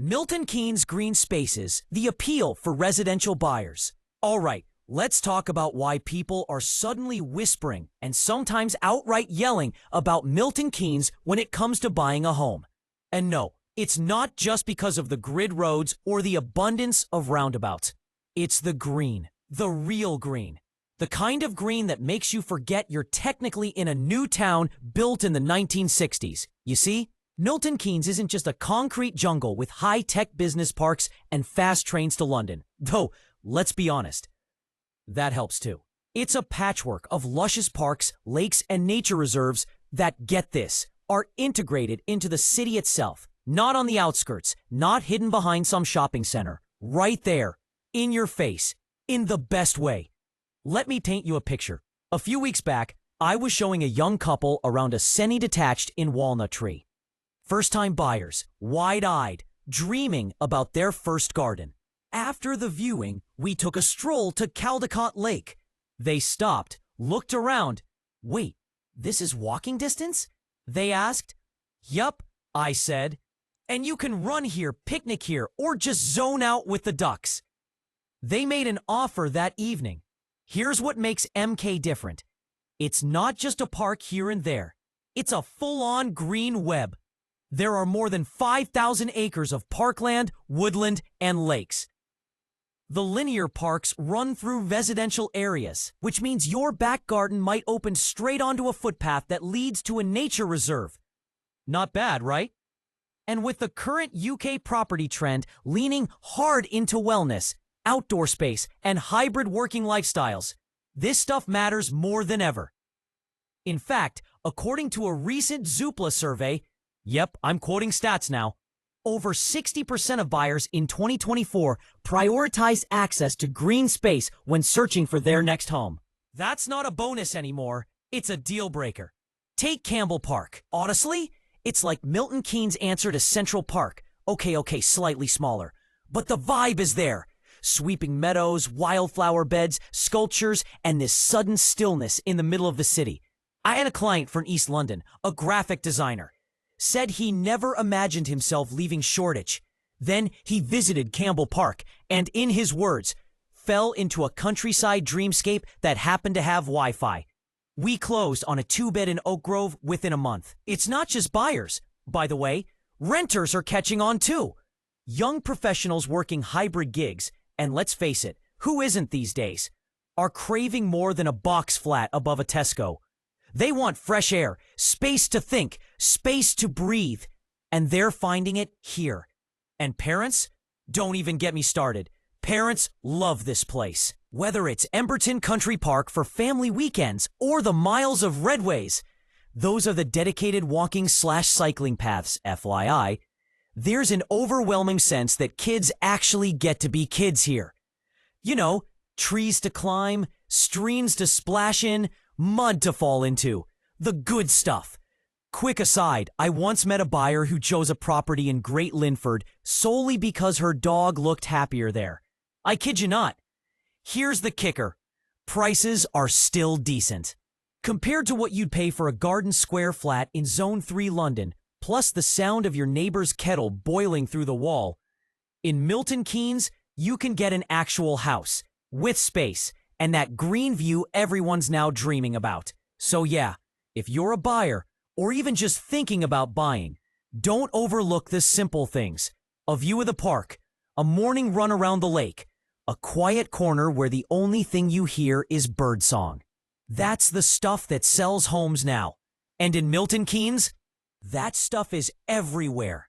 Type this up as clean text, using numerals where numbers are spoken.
Milton Keynes Green Spaces, the appeal for residential buyers. All right, let's talk about why people are suddenly whispering and sometimes outright yelling about Milton Keynes when it comes to buying a home. And no, it's not just because of the grid roads or the abundance of roundabouts. It's the green, the real green. The kind of green that makes you forget you're technically in a new town built in the 1960s. You see? Milton Keynes isn't just a concrete jungle with high-tech business parks and fast trains to London. Though, let's be honest, that helps too. It's a patchwork of luscious parks, lakes, and nature reserves that, get this, are integrated into the city itself. Not on the outskirts, not hidden behind some shopping center. Right there, in your face, in the best way. Let me paint you a picture. A few weeks back, I was showing a young couple around a semi-detached in Walnut Tree. First-time buyers, wide-eyed, dreaming about their first garden. After the viewing, we took a stroll to Caldecotte Lake. They stopped, looked around. "Wait, this is walking distance?" they asked. "Yup," I said. "And you can run here, picnic here, or just zone out with the ducks." They made an offer that evening. Here's what makes MK different. It's not just a park here and there. It's a full-on green web. There are more than 5,000 acres of parkland, woodland, and lakes. The linear parks run through residential areas, which means your back garden might open straight onto a footpath that leads to a nature reserve. Not bad, right? And with the current UK property trend leaning hard into wellness, outdoor space, and hybrid working lifestyles, this stuff matters more than ever. In fact, according to a recent Zoopla survey, yep, I'm quoting stats now, over 60% of buyers in 2024 prioritize access to green space when searching for their next home. That's not a bonus anymore, it's a deal breaker. Take Campbell Park. Honestly, it's like Milton Keynes' answer to Central Park. Okay, slightly smaller. But the vibe is there. Sweeping meadows, wildflower beds, sculptures, and this sudden stillness in the middle of the city. I had a client from East London, a graphic designer. Said he never imagined himself leaving Shoreditch. Then he visited Campbell Park and, in his words, fell into a countryside dreamscape that happened to have Wi-Fi. We closed on a 2-bed in Oak Grove within a month. It's not just buyers. By the way, renters are catching on too. Young professionals working hybrid gigs, and let's face it, who isn't these days, are craving more than a box flat above a Tesco. They want fresh air, space to think, space to breathe, and they're finding it here. And parents? Don't even get me started. Parents love this place. Whether it's Emberton Country Park for family weekends or the miles of redways, those are the dedicated walking/cycling paths, FYI. There's an overwhelming sense that kids actually get to be kids here. You know, trees to climb, streams to splash in, mud to fall into. The good stuff. Quick aside, I once met a buyer who chose a property in Great Linford solely because her dog looked happier there. I kid you not. Here's the kicker. Prices are still decent. Compared to what you'd pay for a Garden Square flat in Zone 3 London, plus the sound of your neighbor's kettle boiling through the wall, in Milton Keynes, you can get an actual house, with space, and that green view everyone's now dreaming about. So yeah, if you're a buyer, or even just thinking about buying, don't overlook the simple things. A view of the park, a morning run around the lake, a quiet corner where the only thing you hear is birdsong. That's the stuff that sells homes now. And in Milton Keynes, that stuff is everywhere.